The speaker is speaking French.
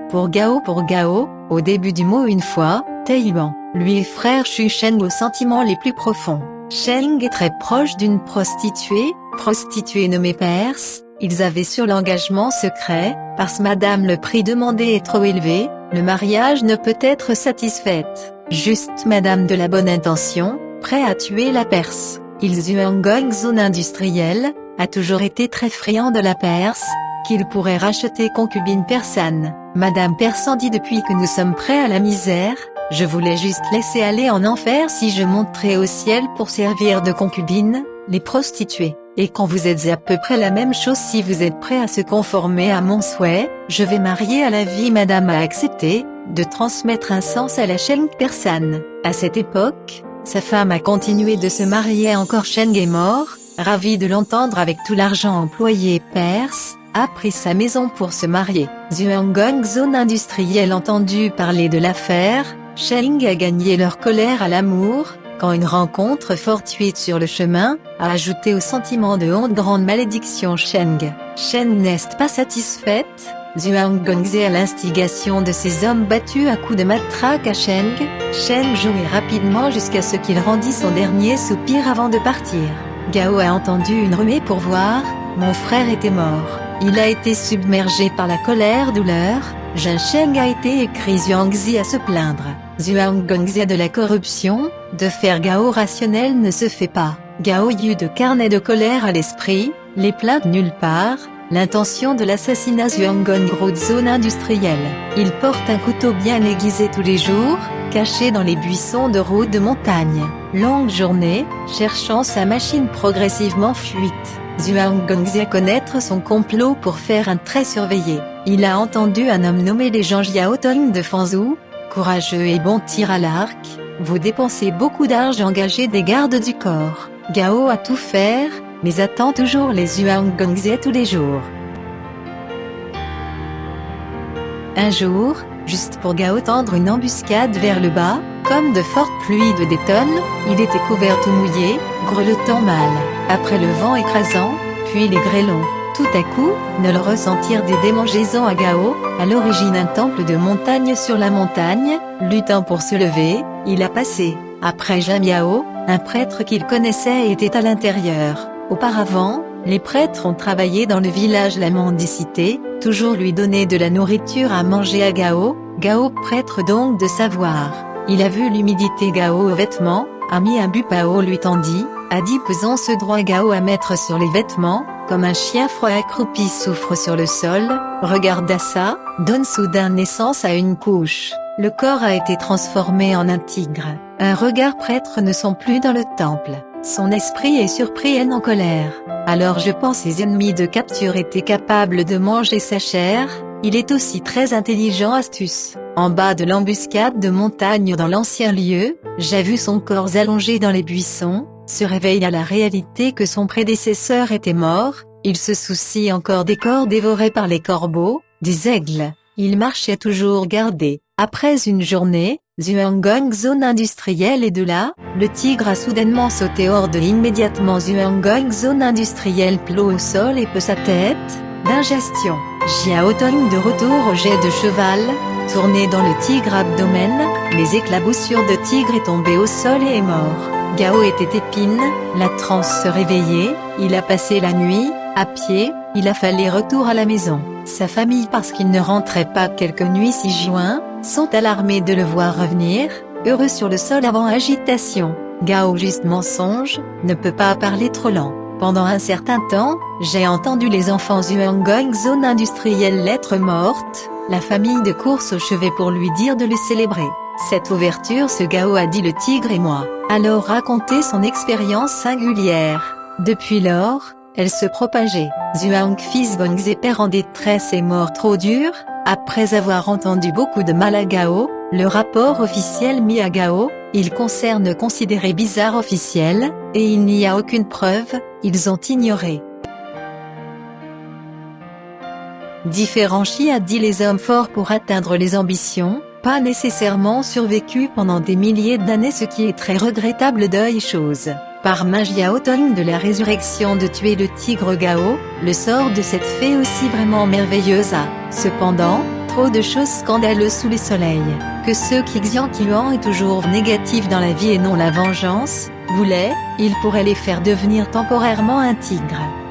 Pour Gao, au début du mot une fois, Taïwan, lui frère Xu Sheng aux sentiments les plus profonds. Sheng est très proche d'une prostituée nommée Perse. Ils avaient sur l'engagement secret, parce madame le prix demandé est trop élevé, le mariage ne peut être satisfaite. Juste madame de la bonne intention, prêt à tuer la Perse. Xuanggong zone industrielle, a toujours été très friand de la Perse, qu'il pourrait racheter concubine persane. Madame Persan dit depuis que nous sommes prêts à la misère, je voulais juste laisser aller en enfer si je monterais au ciel pour servir de concubine, les prostituées. Et quand vous êtes à peu près la même chose si vous êtes prêt à se conformer à mon souhait, je vais marier à la vie. Madame a accepté, de transmettre un sens à la Sheng persane. À cette époque, sa femme a continué de se marier encore. Sheng est mort, ravi de l'entendre avec tout l'argent employé. Perse a pris sa maison pour se marier. Xuanggong zone industrielle entendu parler de l'affaire, Sheng a gagné leur colère à l'amour, quand une rencontre fortuite sur le chemin, a ajouté au sentiment de honte grande malédiction. Sheng n'est pas satisfaite, Xuanggong à l'instigation de ses hommes battus à coups de matraque à Sheng jouait rapidement jusqu'à ce qu'il rendit son dernier soupir avant de partir. Gao a entendu une rumée pour voir, mon frère était mort. Il a été submergé par la colère-douleur, Sheng a été écrit. Xuangzi à se plaindre. Xuanggong a de la corruption, de faire Gao rationnel ne se fait pas. Gao eut de carnet de colère à l'esprit, les plaintes nulle part, l'intention de l'assassinat. Xuanggong route zone industrielle. Il porte un couteau bien aiguisé tous les jours, caché dans les buissons de route de montagne. Longue journée, cherchant sa machine progressivement fuite. Xuanggong a connaître son complot pour faire un trait surveillé. Il a entendu un homme nommé les Zhang Yaotong de Fanzhou, courageux et bon tir à l'arc, vous dépensez beaucoup d'argent engagé des gardes du corps. Gao a tout faire, mais attend toujours les Xuanggong tous les jours. Un jour, juste pour Gao tendre une embuscade vers le bas, comme de fortes pluies de détonne, il était couvert tout mouillé, grelottant mal. Après le vent écrasant, puis les grêlons. Tout à coup, ne le ressentir des démangeaisons à Gao, à l'origine un temple de montagne sur la montagne, luttant pour se lever, il a passé. Après Jamiao, un prêtre qu'il connaissait était à l'intérieur. Auparavant, les prêtres ont travaillé dans le village la mendicité, toujours lui donner de la nourriture à manger à Gao, Gao prêtre donc de savoir. Il a vu l'humidité Gao aux vêtements, a mis un bupao lui tendit, a dit pesant ce droit Gao à mettre sur les vêtements, comme un chien froid accroupi souffre sur le sol, regarda ça, donne soudain naissance à une couche. Le corps a été transformé en un tigre. Un regard prêtre ne sont plus dans le temple. Son esprit est surpris et en colère. Alors je pense ses ennemis de capture étaient capables de manger sa chair, il est aussi très intelligent astuce. En bas de l'embuscade de montagne dans l'ancien lieu, j'ai vu son corps allongé dans les buissons, se réveille à la réalité que son prédécesseur était mort, il se soucie encore des corps dévorés par les corbeaux, des aigles, il marchait toujours gardé. Après une journée, Xuanggong zone industrielle et de là, le tigre a soudainement sauté hors de l'immédiatement. Xuanggong zone industrielle plot au sol et peut sa tête, d'ingestion. Jiaotong de retour au jet de cheval, tourné dans le tigre abdomen, les éclaboussures de tigre est tombé au sol et est mort. Gao était épine, la transe se réveillait, il a passé la nuit, à pied, il a fallu retour à la maison. Sa famille parce qu'il ne rentrait pas quelques nuits 6 juin, sont alarmés de le voir revenir, heureux sur le sol avant agitation. Gao juste mensonge, ne peut pas parler trop lent. Pendant un certain temps, j'ai entendu les enfants Xuanggong zone industrielle lettre morte, la famille de course au chevet pour lui dire de le célébrer. Cette ouverture ce Gao a dit le tigre et moi. Alors raconter son expérience singulière. Depuis lors, elle se propageait. Xuang fils Gongze père en détresse est mort trop dur, après avoir entendu beaucoup de mal à Gao, le rapport officiel mis à Gao, il concerne considéré bizarre officiel, et il n'y a aucune preuve, ils ont ignoré. Différents Shi a dit les hommes forts pour atteindre les ambitions, pas nécessairement survécu pendant des milliers d'années ce qui est très regrettable d'œil chose. Par Jiaotong de la résurrection de tuer le tigre Gao, le sort de cette fée aussi vraiment merveilleuse a, cependant, trop de choses scandaleuses sous les soleils, que ceux qui Xianqian est toujours négatif dans la vie et non la vengeance, voulaient, il pourrait les faire devenir temporairement un tigre.